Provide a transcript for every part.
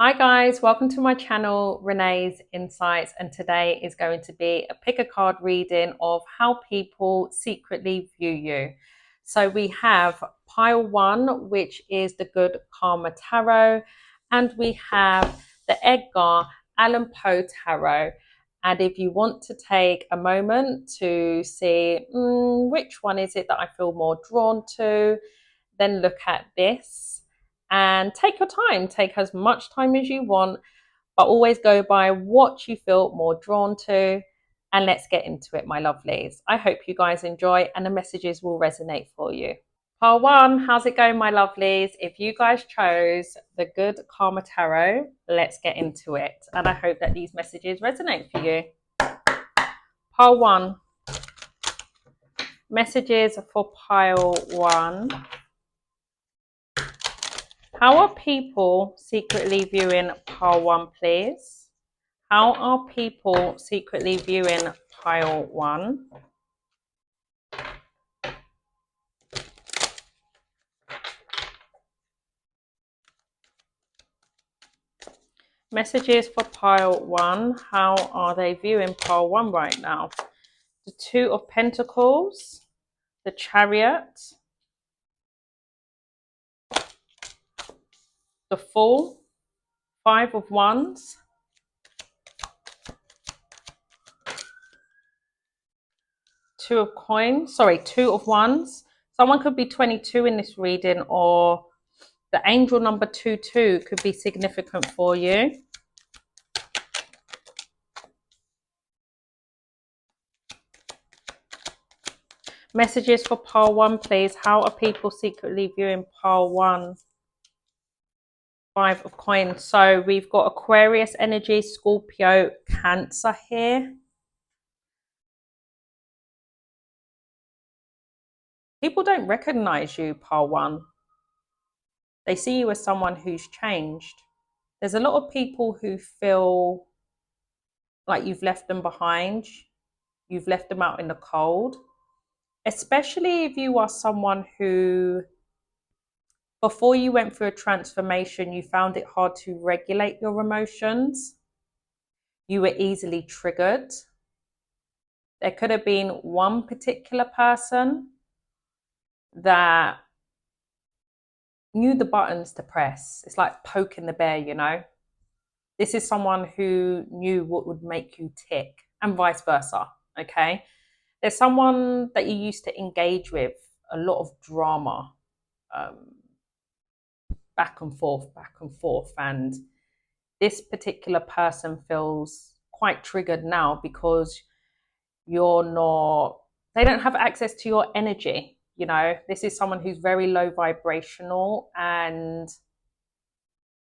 Hi guys, welcome to my channel, Renee's Insights, and today is going to be a pick a card reading of how people secretly view you. So we have pile one, which is the Good Karma Tarot, and we have the Edgar Allan Poe Tarot. And if you want to take a moment to see which one is it that I feel more drawn to, then look at this and take your time. Take as much time as you want, but always go by what you feel more drawn to. And let's get into it, my lovelies. I hope you guys enjoy and the messages will resonate for you. Part one, how's it going, my lovelies? If you guys chose the Good Karma Tarot, let's get into it. And I hope that these messages resonate for you. Pile one, messages for pile one. How are people secretly viewing pile one, please? How are people secretly viewing pile one? Messages for pile one. How are they viewing pile one right now? The Two of Pentacles, the Chariot, the Fool, Five of Wands, Two of Wands. Someone could be 22 in this reading, or the angel number 22 could be significant for you. Messages for pile one, please. How are people secretly viewing pile one? Five of Coins. So we've got Aquarius energy, Scorpio, Cancer here. People don't recognize you, pile one. They see you as someone who's changed. There's a lot of people who feel like you've left them behind. You've left them out in the cold. Especially if you are someone who, before you went through a transformation, you found it hard to regulate your emotions. You were easily triggered. There could have been one particular person that knew the buttons to press. It's like poking the bear, you know. This is someone who knew what would make you tick, and vice versa, okay? There's someone that you used to engage with, a lot of drama, back and forth, and this particular person feels quite triggered now because they don't have access to your energy. You know, this is someone who's very low vibrational and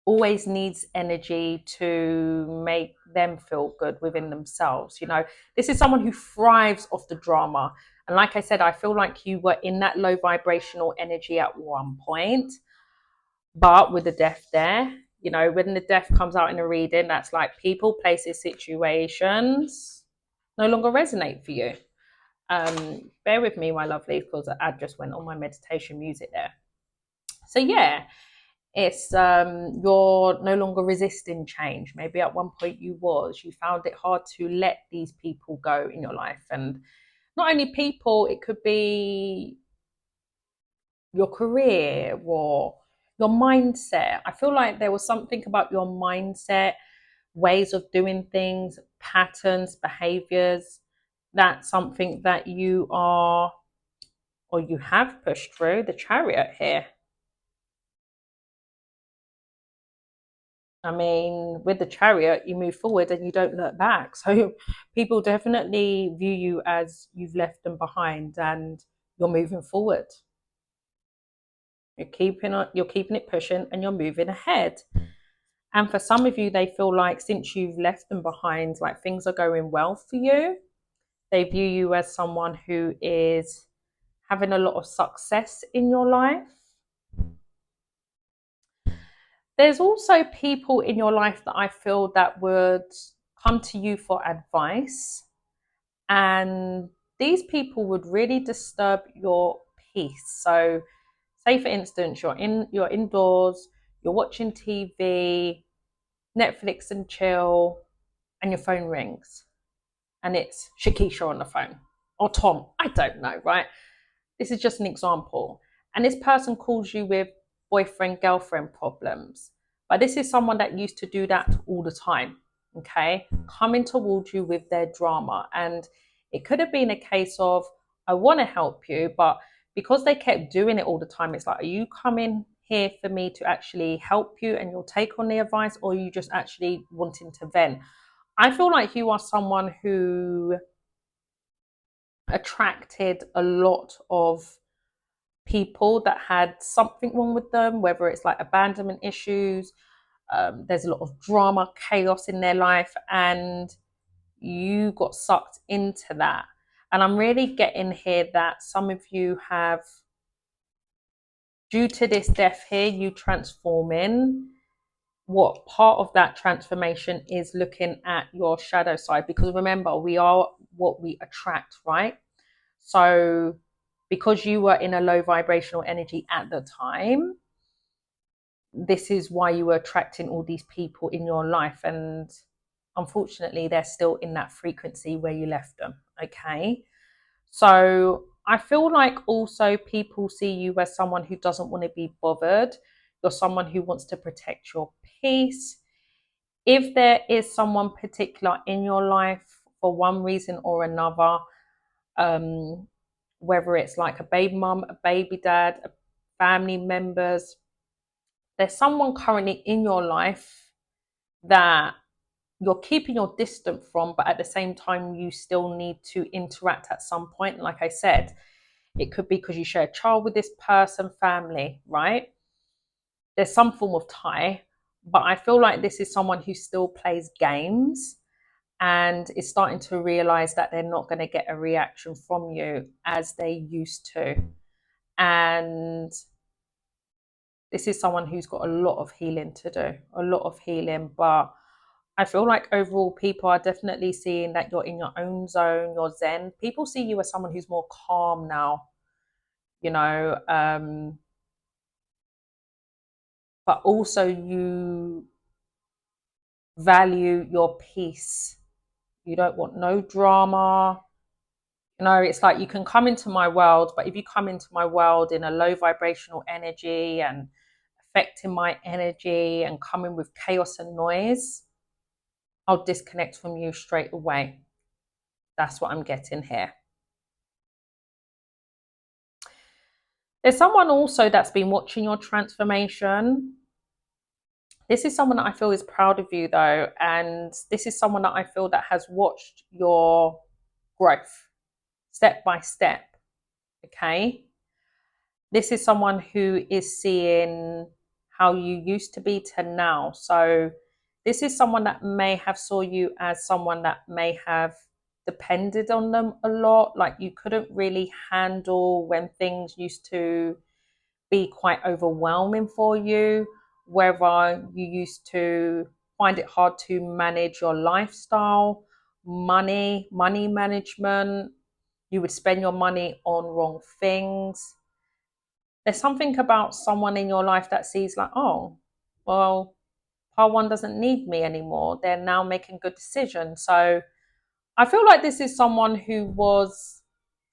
always needs energy to make them feel good within themselves. You know, this is someone who thrives off the drama. And like I said, I feel like you were in that low vibrational energy at one point, but with the death there, you know, when the death comes out in a reading, that's like people, places, situations no longer resonate for you. Bear with me, my lovely, because I just went on my meditation music there. So yeah, it's you're no longer resisting change. Maybe at one point you found it hard to let these people go in your life. And not only people, it could be your career or your mindset. I feel like there was something about your mindset, ways of doing things, patterns, behaviors. That's something that you are, or you have pushed through. The Chariot here. I mean, with the Chariot, you move forward and you don't look back. So people definitely view you as you've left them behind and you're moving forward. You're keeping it pushing and you're moving ahead. And for some of you, they feel like since you've left them behind, like things are going well for you. They view you as someone who is having a lot of success in your life. There's also people in your life that I feel that would come to you for advice. And these people would really disturb your peace. So say for instance, you're indoors, you're watching TV, Netflix and chill, and your phone rings and it's Shakisha on the phone or Tom. I don't know, right? This is just an example. And this person calls you with boyfriend, girlfriend problems. But this is someone that used to do that all the time, okay? Coming towards you with their drama. And it could have been a case of, I want to help you, but because they kept doing it all the time, it's like, are you coming here for me to actually help you and you'll take on the advice, or are you just actually wanting to vent? I feel like you are someone who attracted a lot of people that had something wrong with them, whether it's like abandonment issues, there's a lot of drama, chaos in their life, and you got sucked into that. And I'm really getting here that some of you have, due to this death here, you transforming. What part of that transformation is looking at your shadow side? Because remember, we are what we attract, right? So because you were in a low vibrational energy at the time, this is why you were attracting all these people in your life. And unfortunately, they're still in that frequency where you left them. Okay. So I feel like also people see you as someone who doesn't want to be bothered. You're someone who wants to protect your peace. If there is someone particular in your life for one reason or another, whether it's like a baby mum, a baby dad, a family members, there's someone currently in your life that you're keeping your distance from, but at the same time, you still need to interact at some point. Like I said, it could be because you share a child with this person, family, right? There's some form of tie, but I feel like this is someone who still plays games and is starting to realize that they're not going to get a reaction from you as they used to. And this is someone who's got a lot of healing to do, a lot of healing. But I feel like overall people are definitely seeing that you're in your own zone, you're zen. People see you as someone who's more calm now, you know, but also you value your peace. You don't want no drama. You know, it's like you can come into my world, but if you come into my world in a low vibrational energy and affecting my energy and coming with chaos and noise, I'll disconnect from you straight away. That's what I'm getting here. There's someone also that's been watching your transformation. This is someone that I feel is proud of you though. And this is someone that I feel that has watched your growth step by step. Okay. This is someone who is seeing how you used to be to now. So this is someone that may have saw you as someone that may have depended on them a lot. Like you couldn't really handle when things used to be quite overwhelming for you, whether you used to find it hard to manage your lifestyle, money management. You would spend your money on wrong things. There's something about someone in your life that sees like, oh, well, part one doesn't need me anymore. They're now making good decisions. So I feel like this is someone who,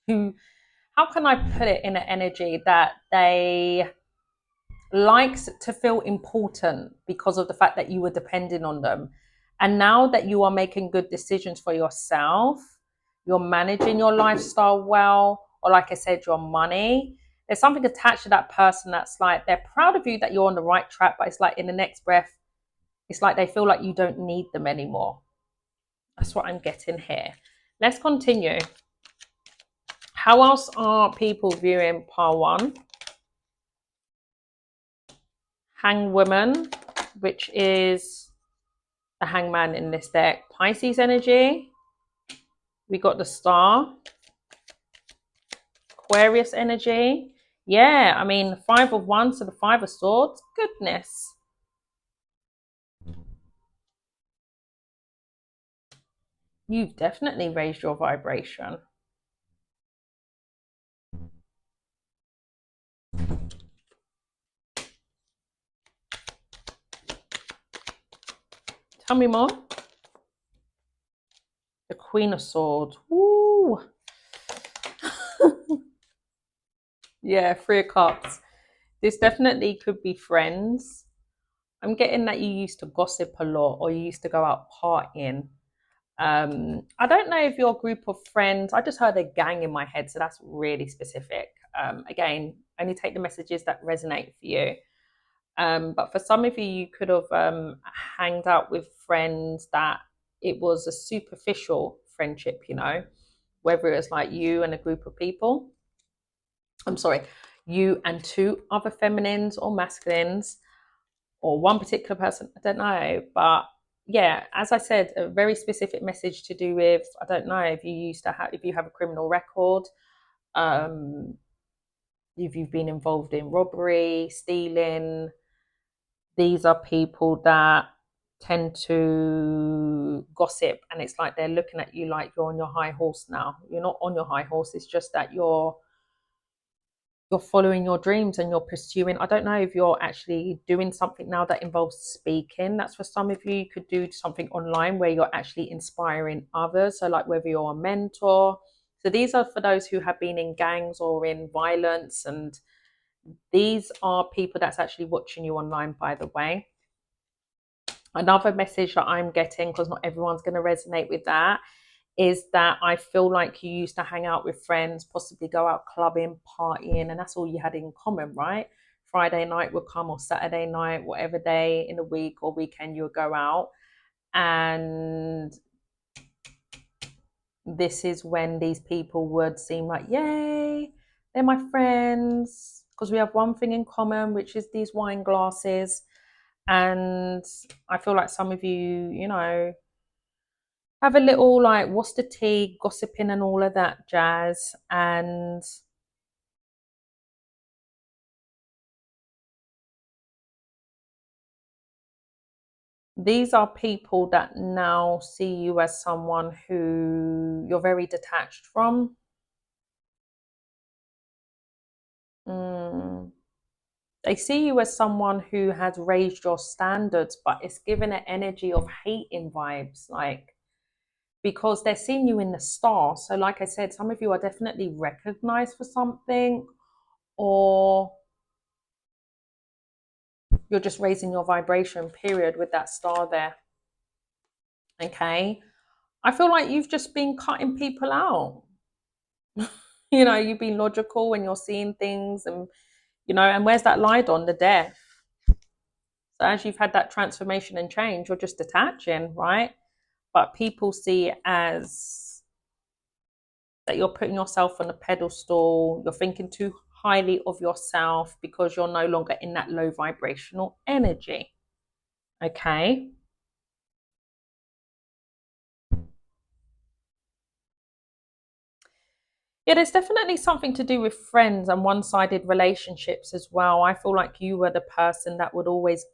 how can I put it, in an energy that they likes to feel important because of the fact that you were depending on them. And now that you are making good decisions for yourself, you're managing your lifestyle well, or like I said, your money, there's something attached to that person that's like, they're proud of you that you're on the right track, but it's like in the next breath, it's like they feel like you don't need them anymore. That's what I'm getting here. Let's continue. How else are people viewing part one? Hanged Woman, which is the hangman in this deck. Pisces energy. We got the Star. Aquarius energy. Yeah, I mean, 5 of Wands to the 5 of Swords. Goodness. You've definitely raised your vibration. Tell me more. The Queen of Swords. Ooh. Yeah, Three of Cups. This definitely could be friends. I'm getting that you used to gossip a lot or you used to go out partying. I don't know if your group of friends, I just heard a gang in my head, so that's really specific. Again, only take the messages that resonate for you. But for some of you, you could have hanged out with friends that it was a superficial friendship, whether it's like you and a group of people. I'm sorry, you and two other feminines or masculines, or one particular person. I don't know. But yeah, as I said, a very specific message to do with, I don't know if you used to have, if you have a criminal record, um, if you've been involved in robbery, stealing. These are people that tend to gossip, and it's like they're looking at you like you're on your high horse now. You're not on your high horse, it's just that you're following your dreams and you're pursuing. I don't know if you're actually doing something now that involves speaking. That's for some of you. You could do something online where you're actually inspiring others, so like whether you're a mentor. So these are for those who have been in gangs or in violence, and these are people that's actually watching you online, by the way. Another message that I'm getting, because not everyone's going to resonate with that, is that I feel like you used to hang out with friends, possibly go out clubbing, partying, and that's all you had in common, right? Friday night would come, or Saturday night, whatever day in the week or weekend you would go out. And this is when these people would seem like, yay, they're my friends, because we have one thing in common, which is these wine glasses. And I feel like some of you, have a little like, what's the tea, gossiping and all of that jazz. And these are people that now see you as someone who you're very detached from. Mm. They see you as someone who has raised your standards, but it's given an energy of hating vibes, like, because they're seeing you in the star. So, like I said, some of you are definitely recognized for something, or you're just raising your vibration, period, with that star there. Okay. I feel like you've just been cutting people out. You've been logical when you're seeing things, and where's that light on the death? So as you've had that transformation and change, you're just detaching, right? But people see it as that you're putting yourself on a pedestal, you're thinking too highly of yourself because you're no longer in that low vibrational energy. Okay. Yeah, there's definitely something to do with friends and one-sided relationships as well. I feel like you were the person that would always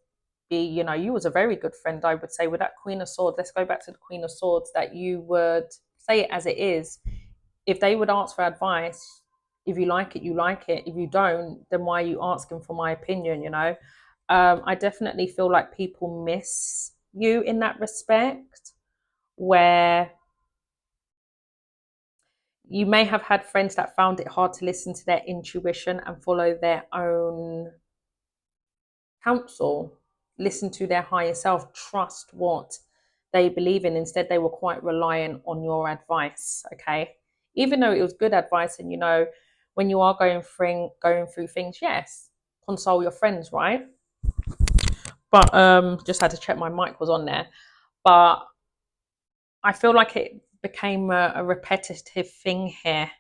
be, you was a very good friend, I would say, with that Queen of Swords. Let's go back to the Queen of Swords, that you would say it as it is. If they would ask for advice, if you like it, you like it. If you don't, then why are you asking for my opinion? I definitely feel like people miss you in that respect, where you may have had friends that found it hard to listen to their intuition and follow their own counsel, listen to their higher self, trust what they believe in. Instead, they were quite reliant on your advice. Okay. Even though it was good advice, and when you are going through things, yes, console your friends, right? But just had to check my mic was on there. But I feel like it became a repetitive thing here,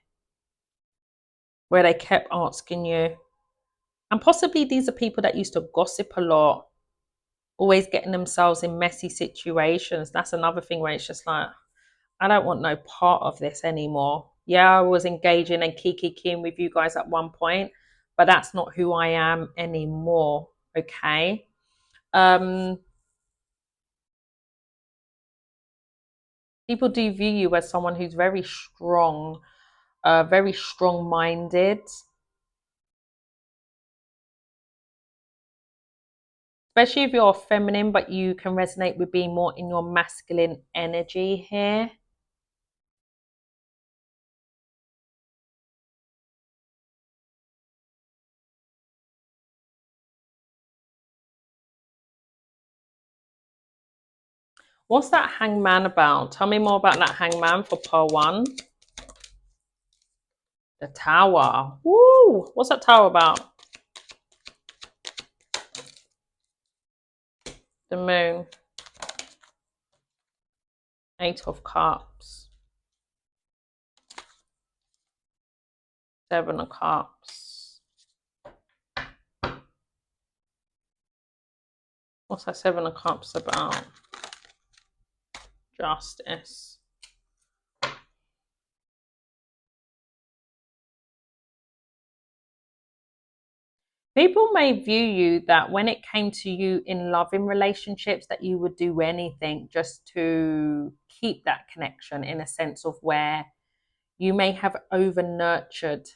where they kept asking you. And possibly these are people that used to gossip a lot, always getting themselves in messy situations. That's another thing where it's just like, I don't want no part of this anymore. Yeah, I was engaging and kikiing with you guys at one point, but that's not who I am anymore. Okay. Um, People do view you as someone who's very strong minded. especially if you're feminine, but you can resonate with being more in your masculine energy here. What's that hangman about? Tell me more about that hangman for pile one. The tower. Woo! What's that tower about? The moon. Eight of cups. Seven of cups. What's that seven of cups about? Justice. People may view you that when it came to you in loving relationships, that you would do anything just to keep that connection, in a sense of where you may have over nurtured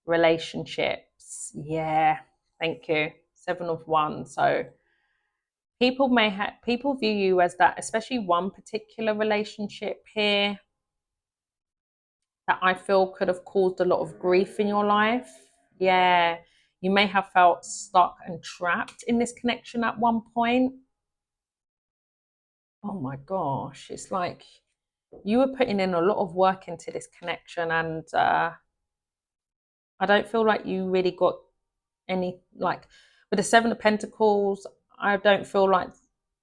relationships. Yeah, thank you. Seven of Wands. So people view you as that, especially one particular relationship here that I feel could have caused a lot of grief in your life. Yeah, you may have felt stuck and trapped in this connection at one point. Oh my gosh, it's like you were putting in a lot of work into this connection, and I don't feel like you really got any, like, with the Seven of Pentacles. I don't feel like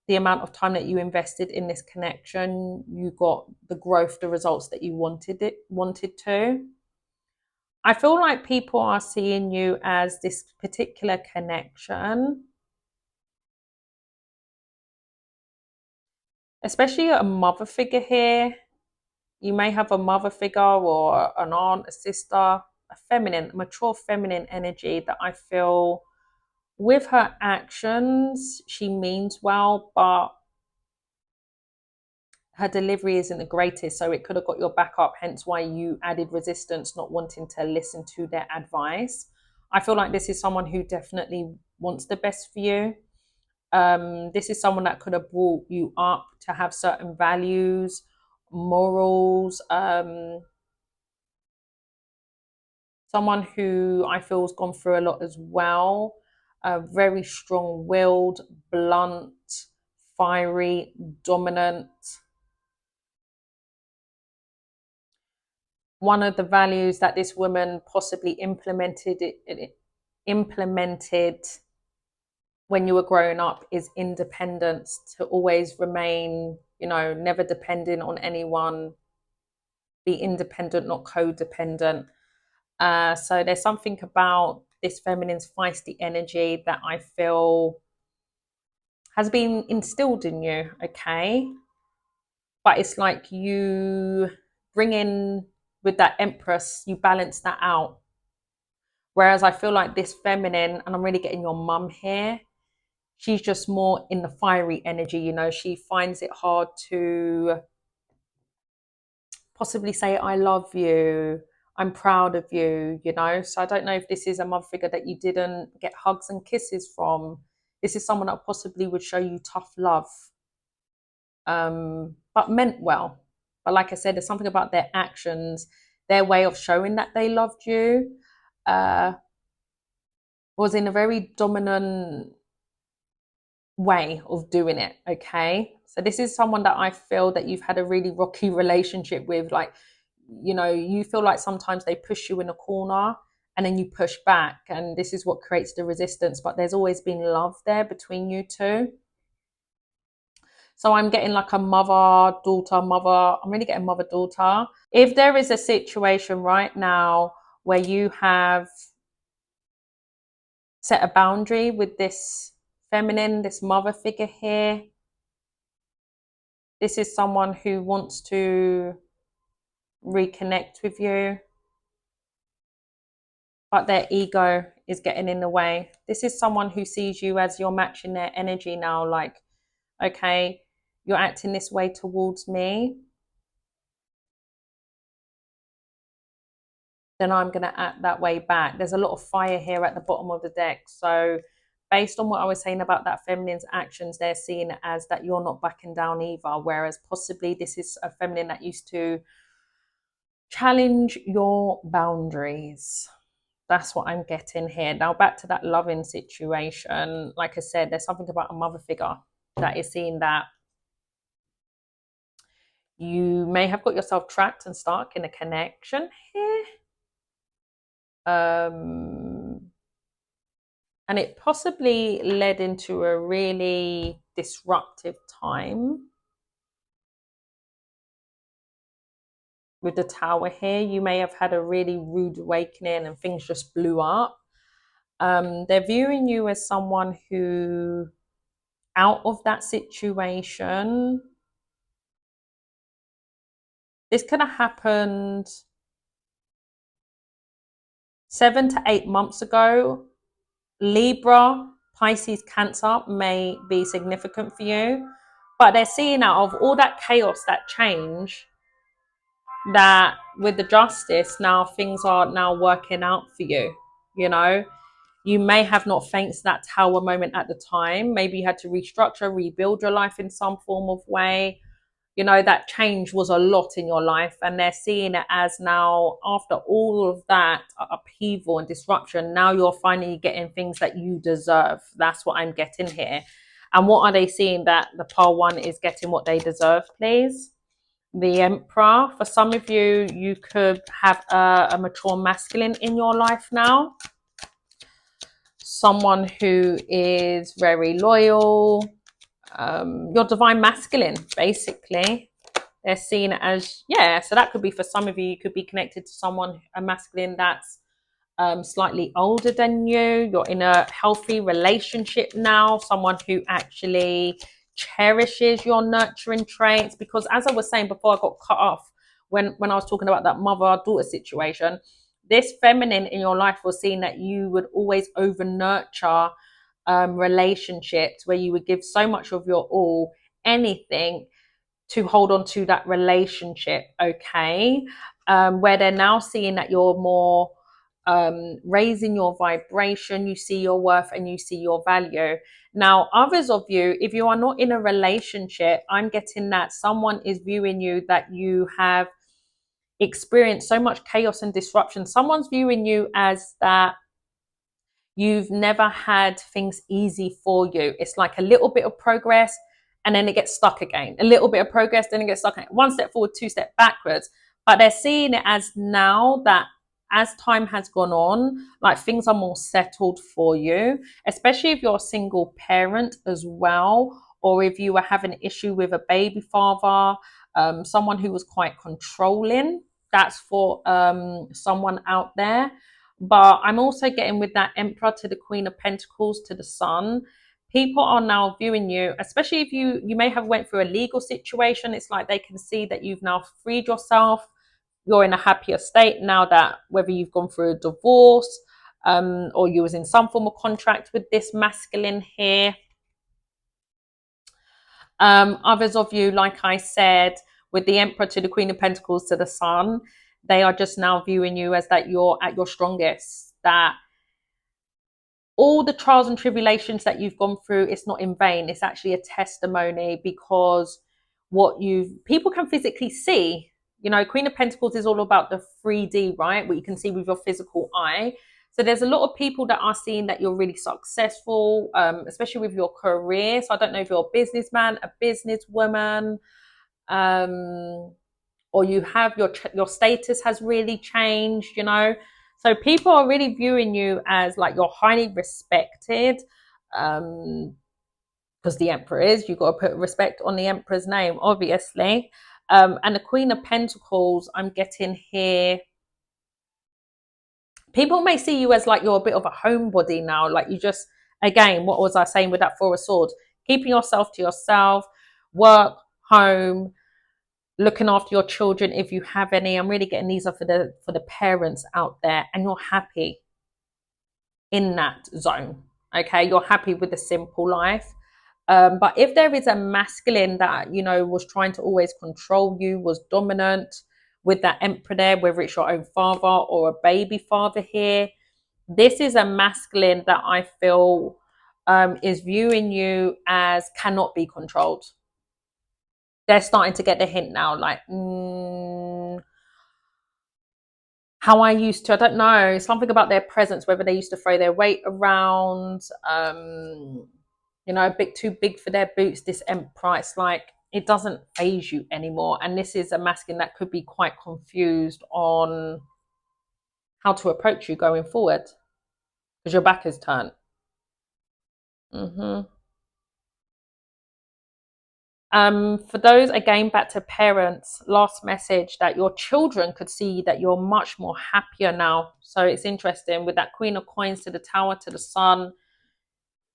the amount of time that you invested in this connection, you got the growth, the results that you wanted to. I feel like people are seeing you as this particular connection, especially a mother figure here. You may have a mother figure or an aunt, a sister, a feminine, mature feminine energy that I feel with her actions, she means well, but her delivery isn't the greatest. So it could have got your back up, hence why you added resistance, not wanting to listen to their advice. I feel like this is someone who definitely wants the best for you. This is someone that could have brought you up to have certain values, morals, someone who I feel has gone through a lot as well, very strong-willed, blunt, fiery, dominant. One of the values that this woman possibly implemented when you were growing up is independence, to always remain, never depending on anyone, be independent, not codependent. So there's something about this feminine's feisty energy that I feel has been instilled in you, okay? But it's like you bring in, with that Empress, you balance that out. Whereas I feel like this feminine, and I'm really getting your mum here, she's just more in the fiery energy, she finds it hard to possibly say, I love you, I'm proud of you. So I don't know if this is a mother figure that you didn't get hugs and kisses from. This is someone that possibly would show you tough love, but meant well. But like I said, there's something about their actions, their way of showing that they loved you, was in a very dominant way of doing it, okay? So this is someone that I feel that you've had a really rocky relationship with. Like, you feel like sometimes they push you in a corner and then you push back, and this is what creates the resistance, but there's always been love there between you two. So I'm getting like a mother daughter, I'm really getting mother daughter. If there is a situation right now where you have set a boundary with this feminine, this mother figure here, this is someone who wants to reconnect with you, but their ego is getting in the way. This is someone who sees you as you're matching their energy now. Like, okay, you're acting this way towards me, then I'm going to act that way back. There's a lot of fire here at the bottom of the deck. So based on what I was saying about that feminine's actions, they're seeing it as that you're not backing down either. Whereas possibly this is a feminine that used to challenge your boundaries. That's what I'm getting here. Now, back to that loving situation. Like I said, there's something about a mother figure that is seeing that you may have got yourself trapped and stuck in a connection here. And it possibly led into a really disruptive time. With the Tower here, you may have had a really rude awakening and things just blew up. They're viewing you as someone who, out of that situation, this could have happened 7 to 8 months ago. Libra, Pisces, Cancer may be significant for you, but they're seeing out of all that chaos, that change, that with the Justice, now things are now working out for you. You know, you may have not faced that Tower moment at the time. Maybe you had to restructure, rebuild your life in some form of way. You know, that change was a lot in your life, and they're seeing it as now, after all of that upheaval and disruption, now you're finally getting things that you deserve. That's what I'm getting here. And what are they seeing? That the pile one is getting what they deserve, please. The Emperor. For some of you, you could have a mature masculine in your life now. Someone who is very loyal. Your divine masculine, basically. They're seen as, yeah, so that could be for some of you. You could be connected to someone, a masculine that's slightly older than you. You're in a healthy relationship now, someone who actually cherishes your nurturing traits. Because as I was saying before, I got cut off when I was talking about that mother-daughter situation. This feminine in your life was seeing that you would always over nurture relationships, where you would give so much of your all, anything, to hold on to that relationship. Okay. Where they're now seeing that you're more raising your vibration, you see your worth and you see your value. Now, others of you, if you are not in a relationship, I'm getting that someone is viewing you that you have experienced so much chaos and disruption. Someone's viewing you as that you've never had things easy for you. It's like a little bit of progress and then it gets stuck again. A little bit of progress, then it gets stuck again. One step forward, two steps backwards. But they're seeing it as now that as time has gone on, like things are more settled for you, especially if you're a single parent as well, or if you were having an issue with a baby father, someone who was quite controlling. That's for someone out there. But I'm also getting with that Emperor to the Queen of Pentacles to the Sun. People are now viewing you, especially if you may have went through a legal situation. It's like they can see that you've now freed yourself. You're in a happier state now, that whether you've gone through a divorce or you was in some form of contract with this masculine here. Others of you, like I said, with the Emperor to the Queen of Pentacles to the Sun, they are just now viewing you as that you're at your strongest, that all the trials and tribulations that you've gone through, it's not in vain. It's actually a testimony, because what people can physically see. You know, Queen of Pentacles is all about the 3D, right? What you can see with your physical eye. So there's a lot of people that are seeing that you're really successful, especially with your career. So I don't know if you're a businessman, a businesswoman, or you have your status has really changed, you know. So people are really viewing you as like you're highly respected, because the Emperor is, you've got to put respect on the Emperor's name, obviously. And the Queen of Pentacles, I'm getting here, people may see you as like you're a bit of a homebody now, like you just, again, what was I saying with that Four of Swords, keeping yourself to yourself, work, home, looking after your children if you have any. I'm really getting these are for the parents out there, and you're happy in that zone. Okay, you're happy with a simple life. But if there is a masculine that, you know, was trying to always control you, was dominant, with that Emperor there, whether it's your own father or a baby father here, this is a masculine that I feel is viewing you as cannot be controlled. They're starting to get the hint now, like, how I used to, I don't know, something about their presence, whether they used to throw their weight around, a bit too big for their boots, this Empress, like, it doesn't faze you anymore. And this is a masculine that could be quite confused on how to approach you going forward because your back is turned. For those, again, back to parents, last message, that your children could see that you're much more happier now. So it's interesting with that Queen of Coins to the Tower to the Sun,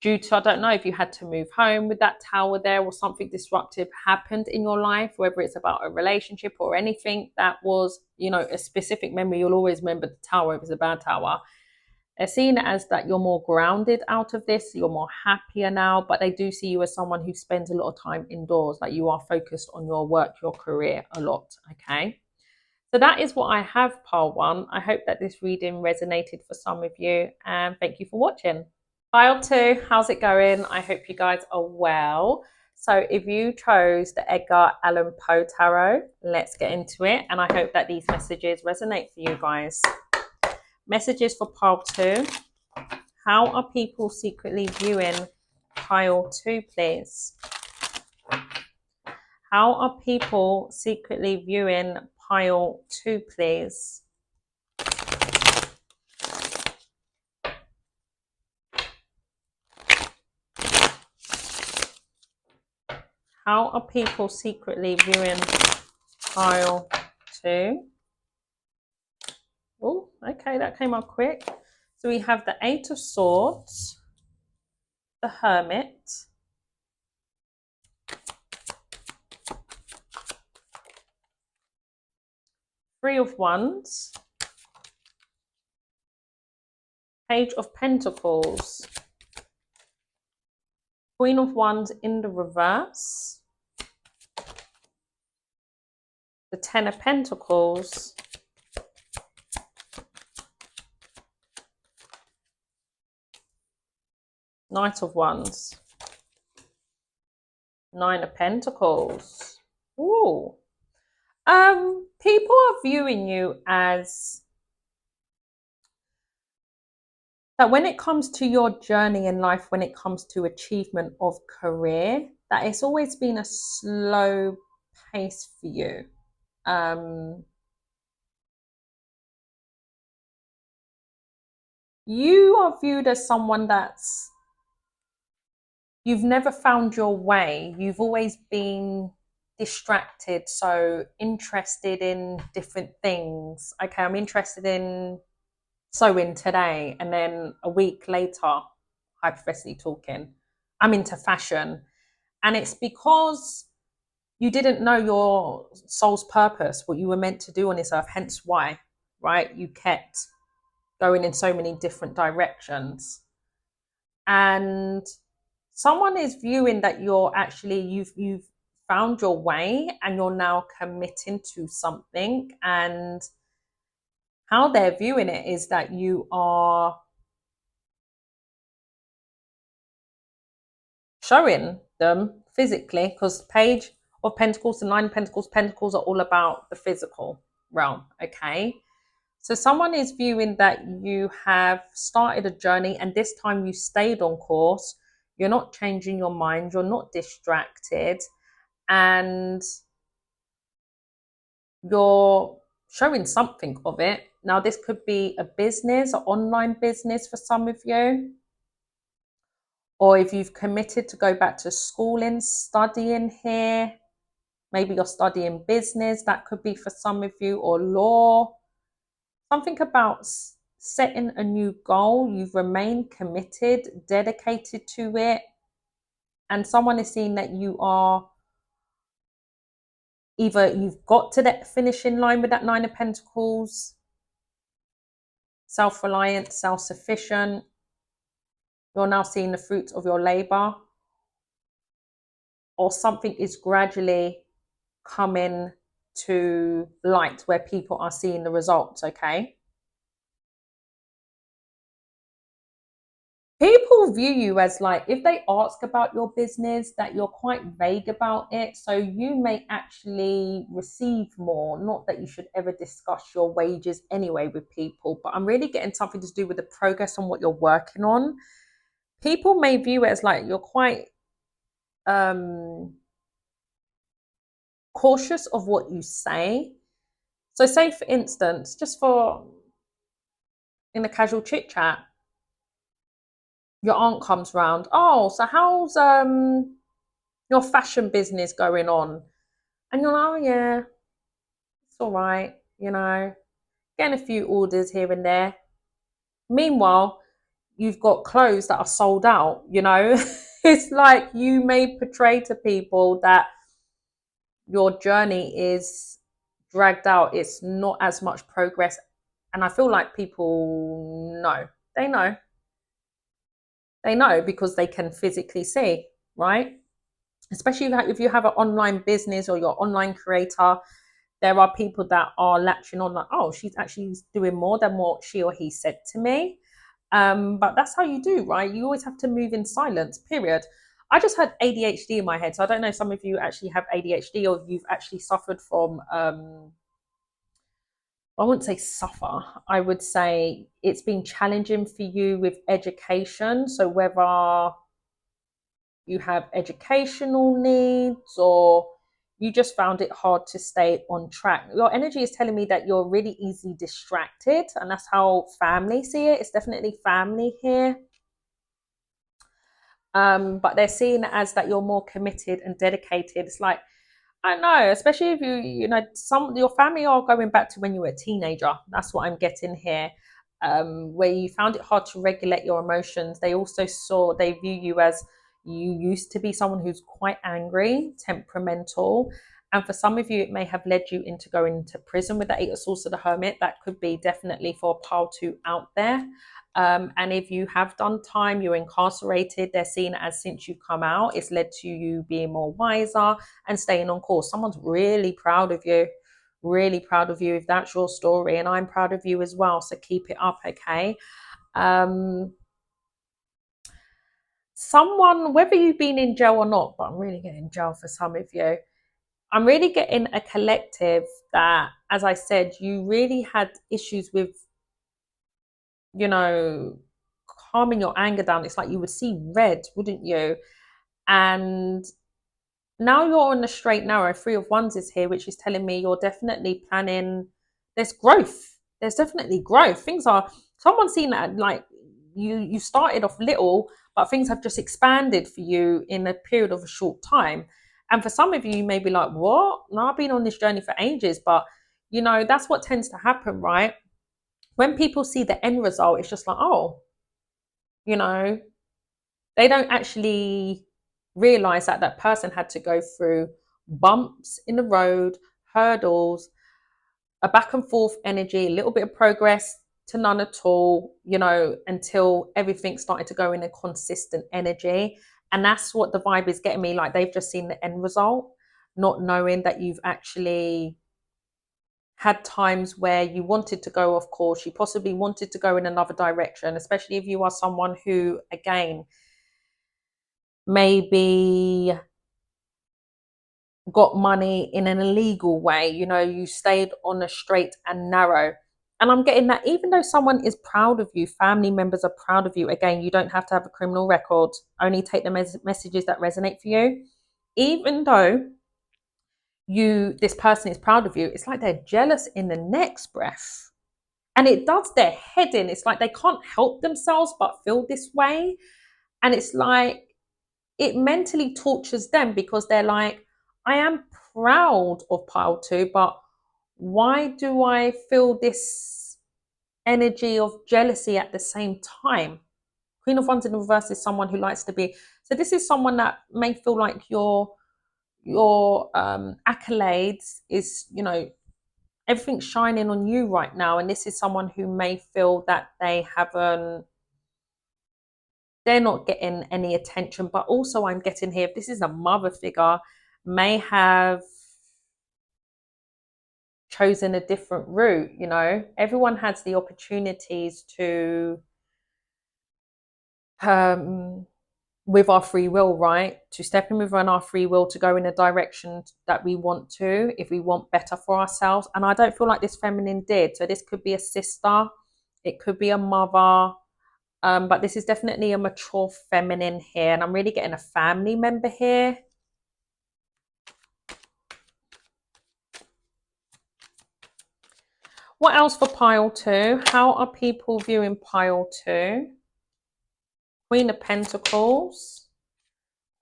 due to, I don't know if you had to move home with that Tower there, or something disruptive happened in your life, whether it's about a relationship or anything that was, a specific memory. You'll always remember the Tower if it's a bad Tower. They're seeing it as that you're more grounded out of this, you're more happier now, but they do see you as someone who spends a lot of time indoors, like you are focused on your work, your career a lot, okay? So that is what I have, pile one. I hope that this reading resonated for some of you, and thank you for watching. Pile two, how's it going? I hope you guys are well. So if you chose the Edgar Allan Poe Tarot, let's get into it, and I hope that these messages resonate for you guys. Messages for pile two. How are people secretly viewing pile two, please? How are people secretly viewing pile two, please? How are people secretly viewing pile two? Oh, okay, that came up quick. So we have the Eight of Swords, the Hermit, Three of Wands, Page of Pentacles, Queen of Wands in the reverse, the Ten of Pentacles, Knight of Wands, Nine of Pentacles. Ooh. People are viewing you as that when it comes to your journey in life, when it comes to achievement of career, that it's always been a slow pace for you. You are viewed as someone that's, you've never found your way. You've always been distracted, so interested in different things. Okay, I'm interested in sewing today, and then a week later, hypothetically talking, I'm into fashion. And it's because you didn't know your soul's purpose, what you were meant to do on this earth, hence why, right? You kept going in so many different directions. And someone is viewing that you're actually, you've found your way and you're now committing to something. And how they're viewing it is that you are showing them physically, because Page of Pentacles and Nine of Pentacles, Pentacles are all about the physical realm, okay? So someone is viewing that you have started a journey, and this time you stayed on course. You're not changing your mind. You're not distracted. And you're showing something of it. Now, this could be a business, an online business for some of you. Or if you've committed to go back to schooling, studying here, maybe you're studying business, that could be for some of you, or law. Something about setting a new goal. You've remained committed, dedicated to it. And someone is seeing that you are, either you've got to that finishing line with that Nine of Pentacles, self-reliant, self-sufficient. You're now seeing the fruits of your labor, or something is gradually coming to light where people are seeing the results, okay? People people view you as like, if they ask about your business, that you're quite vague about it. So you may actually receive more. Not that you should ever discuss your wages anyway with people, but I'm really getting something to do with the progress on what you're working on. People may view it as like you're quite um cautious of what you say. So say for instance, just for in a casual chit chat, your aunt comes round. Oh, so how's your fashion business going on? And you're like, oh yeah, it's all right, getting a few orders here and there. Meanwhile, you've got clothes that are sold out. It's like you may portray to people that your journey is dragged out, it's not as much progress. And I feel like people know. They know. They know because they can physically see, right? Especially if you have an online business or you're online creator, there are people that are latching on like, oh, she's actually doing more than what she or he said to me. But that's how you do, right? You always have to move in silence, period. I just had ADHD in my head. So I don't know if some of you actually have ADHD or you've actually suffered from, I wouldn't say suffer. I would say it's been challenging for you with education. So whether you have educational needs or you just found it hard to stay on track. Your energy is telling me that you're really easily distracted, and that's how family see it. It's definitely family here. But they're seeing it as that you're more committed and dedicated. It's like, I know, especially if some your family are going back to when you were a teenager. That's what I'm getting here. Where you found it hard to regulate your emotions. They view you as you used to be someone who's quite angry, temperamental. And for some of you, it may have led you into going into prison with the Eight of Swords to the Hermit. That could be definitely for a pile two out there. And if you have done time, you're incarcerated, they're seeing it as since you've come out, it's led to you being more wiser and staying on course. Someone's really proud of you, really proud of you if that's your story. And I'm proud of you as well. So keep it up, okay? Someone, whether you've been in jail or not, but I'm really getting jail for some of you. I'm really getting a collective that, as I said, you really had issues with, you know, calming your anger down. It's like you would see red, wouldn't you? And now you're on the straight narrow. Three of Wands is here, which is telling me you're definitely planning. There's growth. There's definitely growth. Things are. Someone's seen that like you started off little, but things have just expanded for you in a period of a short time. And for some of you, you may be like, "What? No, I've been on this journey for ages." But that's what tends to happen, right? When people see the end result, it's just like, oh, you know, they don't actually realize that that person had to go through bumps in the road, hurdles, a back and forth energy, a little bit of progress to none at all, until everything started to go in a consistent energy. And that's what the vibe is getting me. Like they've just seen the end result, not knowing that you've actually had times where you wanted to go off course, you possibly wanted to go in another direction, especially if you are someone who, again, maybe got money in an illegal way, you stayed on a straight and narrow. And I'm getting that even though someone is proud of you, family members are proud of you, again, you don't have to have a criminal record, only take the messages that resonate for you. Even though this person is proud of you, it's like they're jealous in the next breath. And it does their head in. It's like they can't help themselves but feel this way. And it's like it mentally tortures them because they're like, I am proud of pile two, but why do I feel this energy of jealousy at the same time? Queen of Wands in the reverse is someone who likes to be. So this is someone that may feel like your accolades is, everything's shining on you right now. And this is someone who may feel that they're not getting any attention. But also I'm getting here, if this is a mother figure, may have chosen a different route. Everyone has the opportunities to um, with our free will, right? To step in within our free will to go in a direction that we want to, if we want better for ourselves. And I don't feel like this feminine did. So this could be a sister, it could be a mother, but this is definitely a mature feminine here. And I'm really getting a family member here. What else for pile two? How are people viewing pile two? Queen of Pentacles,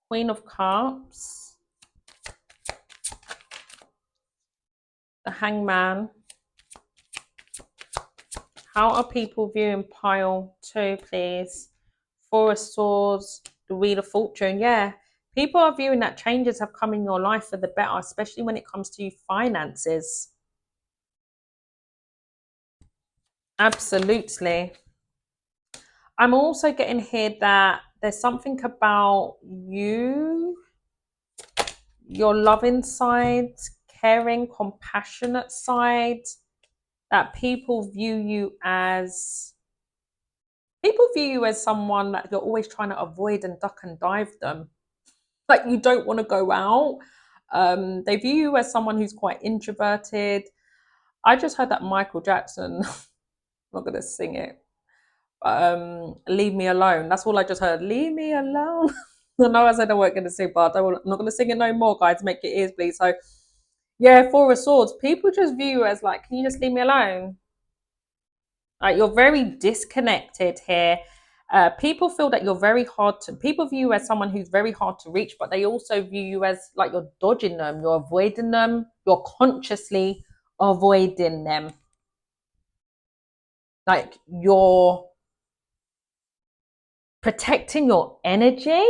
Queen of Cups, the Hangman. How are people viewing pile two, please? Four of Swords, the Wheel of Fortune. Yeah, people are viewing that changes have come in your life for the better, especially when it comes to finances. Absolutely. I'm also getting here that there's something about you, your loving side, caring, compassionate side, that people view you as someone that you're always trying to avoid and duck and dive them. Like you don't want to go out. They view you as someone who's quite introverted. I just heard that Michael Jackson, I'm not gonna sing it. Leave me alone. That's all I just heard. Leave me alone. I know I said I wasn't gonna sing, but I'm not gonna sing it no more, guys. Make your ears bleed. So yeah, Four of Swords. People just view you as like, can you just leave me alone? Like you're very disconnected here. People feel that you're very hard to. People view you as someone who's very hard to reach, but they also view you as like you're dodging them, you're avoiding them, you're consciously avoiding them. Like you're protecting your energy.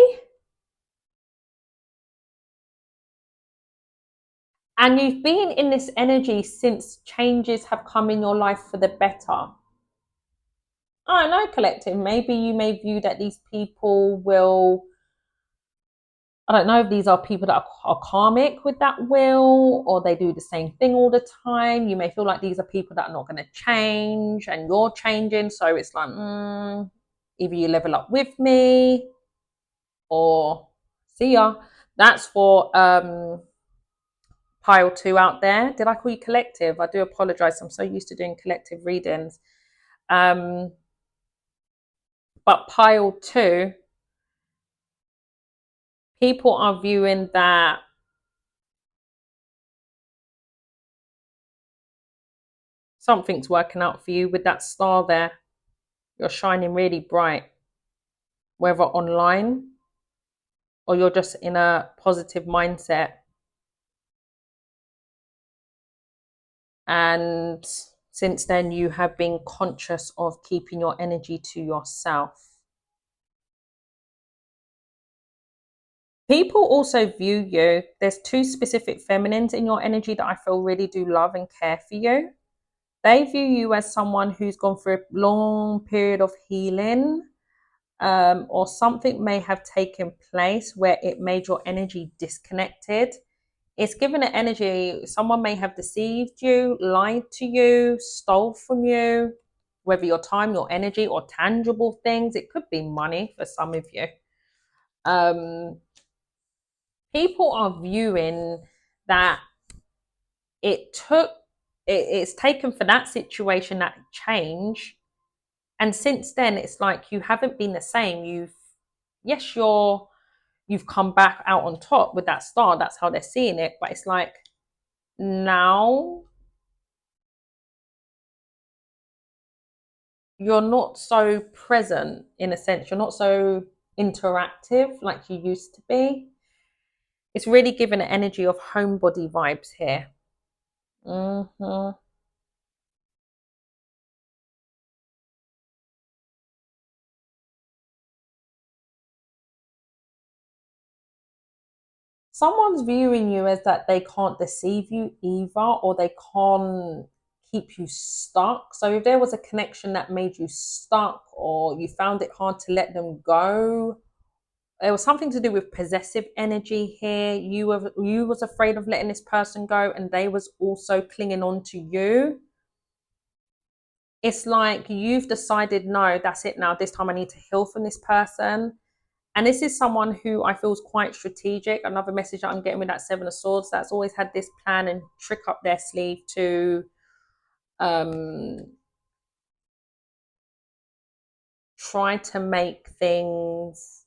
And you've been in this energy since changes have come in your life for the better. I know, collective. Maybe you may view that these people will. I don't know if these are people that are karmic with that will, or they do the same thing all the time. You may feel like these are people that are not going to change and you're changing. So it's like, either you level up with me or see ya. That's for pile two out there. Did I call you collective? I do apologize. I'm so used to doing collective readings. But pile two, people are viewing that something's working out for you with that star there. You're shining really bright, whether online or you're just in a positive mindset. And since then, you have been conscious of keeping your energy to yourself. People also view you, there's two specific feminines in your energy that I feel really do love and care for you. They view you as someone who's gone through a long period of healing, or something may have taken place where it made your energy disconnected. It's given an energy, someone may have deceived you, lied to you, stole from you, whether your time, your energy, or tangible things. It could be money for some of you. People are viewing that it's taken for that situation, that change, and since then it's like you haven't been the same. You've come back out on top with that star. That's how they're seeing it, but it's like now you're not so present, in a sense. You're not so interactive like you used to be. It's really given an energy of homebody vibes here. Mm-hmm. Someone's viewing you as that they can't deceive you either, or they can't keep you stuck. So if there was a connection that made you stuck, or you found it hard to let them go, there was something to do with possessive energy here. You was afraid of letting this person go, and they was also clinging on to you. It's like you've decided, no, that's it now. This time I need to heal from this person. And this is someone who I feel is quite strategic. Another message that I'm getting with that Seven of Swords, that's always had this plan and trick up their sleeve to um, try to make things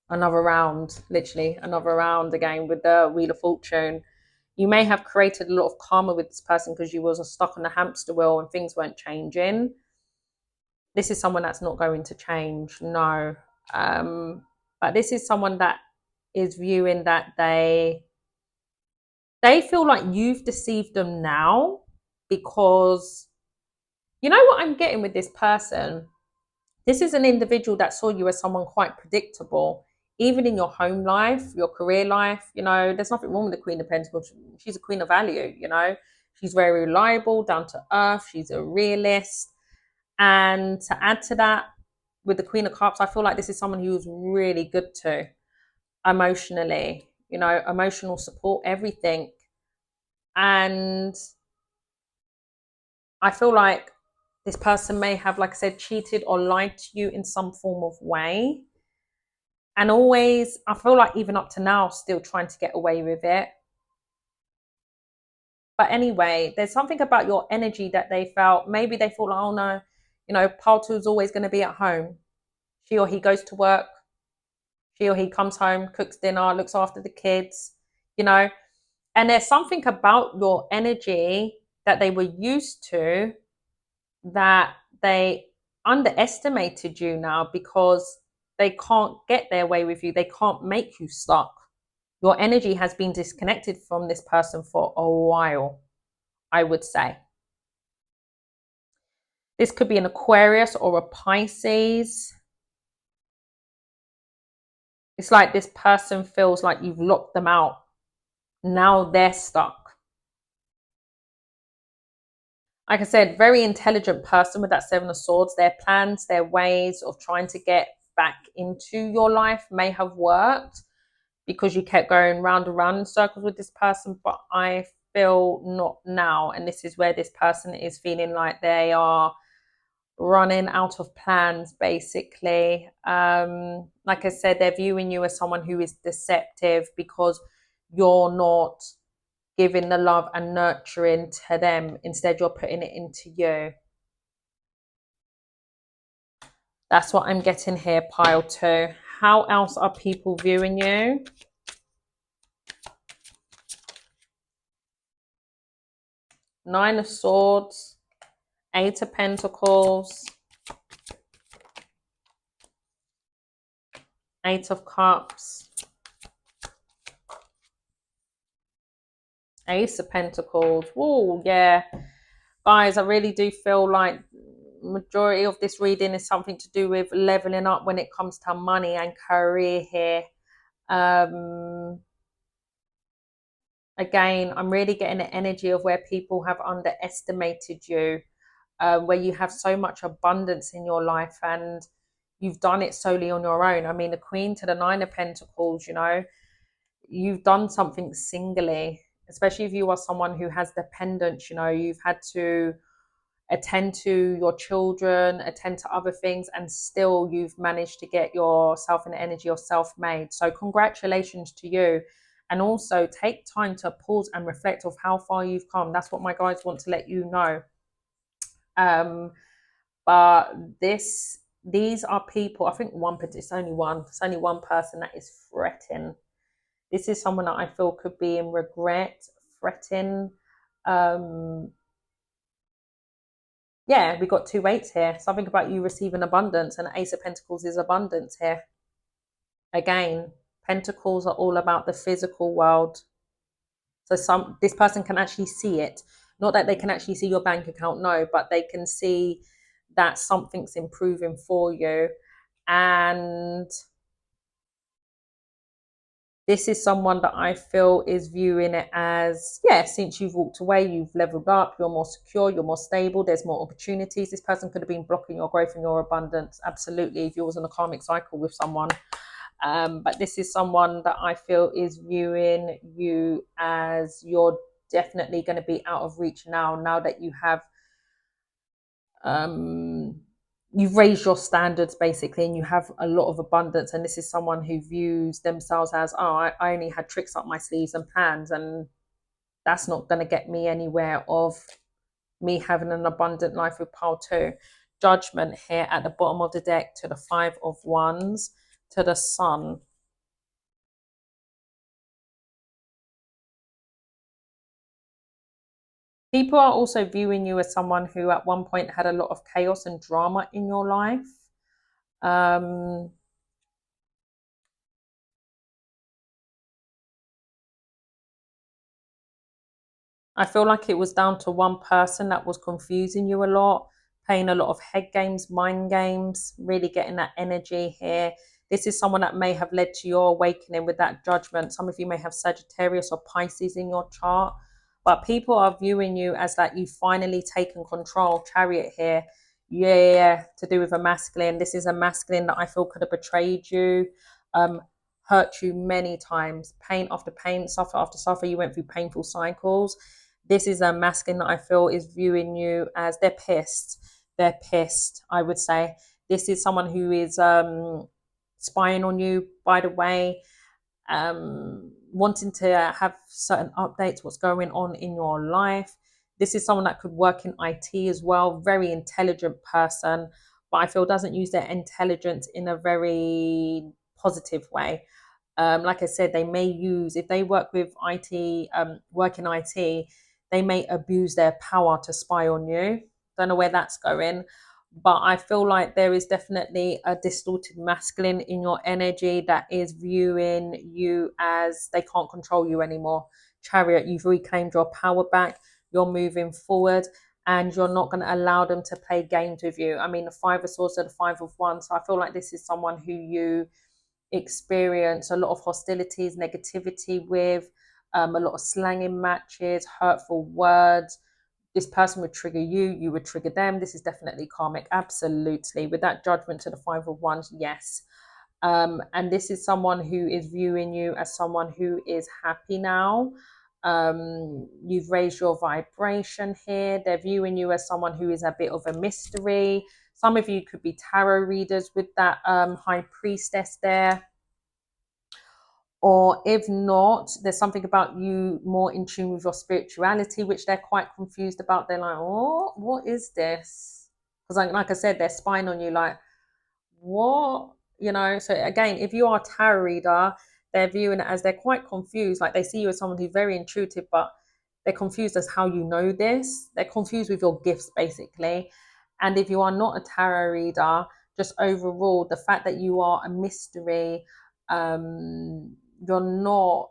another round, literally another round again with the Wheel of Fortune. You may have created a lot of karma with this person because you was stuck on the hamster wheel and things weren't changing. This is someone that's not going to change, no. But this is someone that is viewing that they feel like you've deceived them now, because you know what I'm getting with this person. This is an individual that saw you as someone quite predictable, even in your home life, your career life. You know, there's nothing wrong with the Queen of Pentacles. She's a queen of value, you know. She's very reliable, down to earth. She's a realist. And to add to that, with the Queen of Cups, I feel like this is someone who's really good to emotionally, you know, emotional support, everything. And I feel like this person may have, like I said, cheated or lied to you in some form of way. And always, I feel like even up to now, still trying to get away with it. But anyway, there's something about your energy that they felt. Maybe they thought, like, oh no, you know, Paltu's always going to be at home. She or he goes to work. She or he comes home, cooks dinner, looks after the kids, you know. And there's something about your energy that they were used to that they underestimated you now, because they can't get their way with you. They can't make you stuck. Your energy has been disconnected from this person for a while, I would say. This could be an Aquarius or a Pisces. It's like this person feels like you've locked them out. Now they're stuck. Like I said, very intelligent person with that Seven of Swords. Their plans, their ways of trying to get back into your life may have worked because you kept going round and round in circles with this person, but I feel not now. And this is where this person is feeling like they are running out of plans, basically. Like I said, they're viewing you as someone who is deceptive because you're not giving the love and nurturing to them. Instead, you're putting it into you. That's what I'm getting here, pile two. How else are people viewing you? Nine of Swords, Eight of Pentacles, Eight of Cups, Ace of Pentacles. Oh, yeah. Guys, I really do feel like majority of this reading is something to do with leveling up when it comes to money and career here. Again, I'm really getting the energy of where people have underestimated you, where you have so much abundance in your life and you've done it solely on your own. I mean, the Queen to the Nine of Pentacles, you know, you've done something singly, especially if you are someone who has dependence. You know, you've had to attend to your children, attend to other things, and still you've managed to get yourself an energy of self-made. So congratulations to you. And also take time to pause and reflect of how far you've come. That's what my guides want to let you know. But these are people, I think it's only one person that is fretting. This is someone that I feel could be in regret, fretting. Yeah, we got two eights here. Something about you receiving abundance, and Ace of Pentacles is abundance here. Again, Pentacles are all about the physical world. So this person can actually see it. Not that they can actually see your bank account, no, but they can see that something's improving for you. And this is someone that I feel is viewing it as, yeah, since you've walked away, you've leveled up, you're more secure, you're more stable, there's more opportunities. This person could have been blocking your growth and your abundance, absolutely, if you was in a karmic cycle with someone. But this is someone that I feel is viewing you as you're definitely going to be out of reach now that you have you've raised your standards basically, and you have a lot of abundance. And this is someone who views themselves as, oh, I only had tricks up my sleeves and plans, and that's not going to get me anywhere of me having an abundant life with pile two. Judgment here at the bottom of the deck to the 5 of Wands, to the Sun. People are also viewing you as someone who at one point had a lot of chaos and drama in your life. I feel like it was down to one person that was confusing you a lot, playing a lot of head games, mind games, really getting that energy here. This is someone that may have led to your awakening with that judgment. Some of you may have Sagittarius or Pisces in your chart, but people are viewing you as that you've finally taken control. Chariot here, yeah, to do with a masculine. This is a masculine that I feel could have betrayed you, hurt you many times, pain after pain, suffer after suffer. You went through painful cycles. This is a masculine that I feel is viewing you as they're pissed. They're pissed, I would say. This is someone who is spying on you, by the way, wanting to have certain updates, what's going on in your life. This is someone that could work in IT as well, very intelligent person, but I feel doesn't use their intelligence in a very positive way. Like I said, they may use, if they work with IT, work in IT, they may abuse their power to spy on you. Don't know where that's going, but I feel like there is definitely a distorted masculine in your energy that is viewing you as they can't control you anymore. Chariot, you've reclaimed your power back, you're moving forward, and you're not going to allow them to play games with you. I mean, the 5 of Swords are the 5 of Wands, so I feel like this is someone who you experience a lot of hostilities, negativity with, a lot of slanging matches, hurtful words. This person would trigger you, you would trigger them. This is definitely karmic, absolutely. With that judgment to the 5 of Wands, yes. And this is someone who is viewing you as someone who is happy now. You've raised your vibration here. They're viewing you as someone who is a bit of a mystery. Some of you could be tarot readers with that high priestess there. Or if not, there's something about you more in tune with your spirituality, which they're quite confused about. They're like, oh, what is this? Because like I said, they're spying on you like, what? You know, so again, if you are a tarot reader, they're viewing it as they're quite confused. Like they see you as someone who's very intuitive, but they're confused as how you know this. They're confused with your gifts, basically. And if you are not a tarot reader, just overall, the fact that you are a mystery, you're not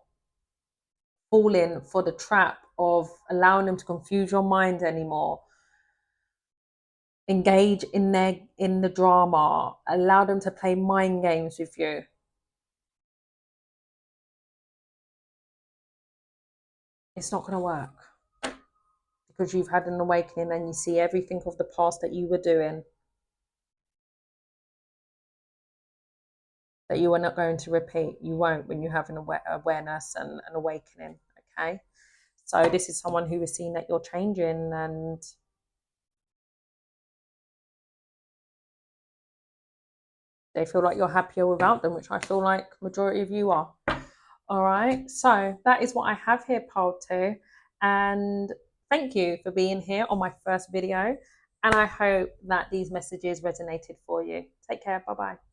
falling for the trap of allowing them to confuse your mind anymore. Engage in the drama, allow them to play mind games with you. It's not going to work because you've had an awakening and you see everything of the past that you were doing that you are not going to repeat. You won't when you have an awareness and an awakening. Okay, so this is someone who is seeing that you're changing, and they feel like you're happier without them, which I feel like majority of you are. All right, so that is what I have here, pile 2, and thank you for being here on my first video, and I hope that these messages resonated for you. Take care. Bye bye.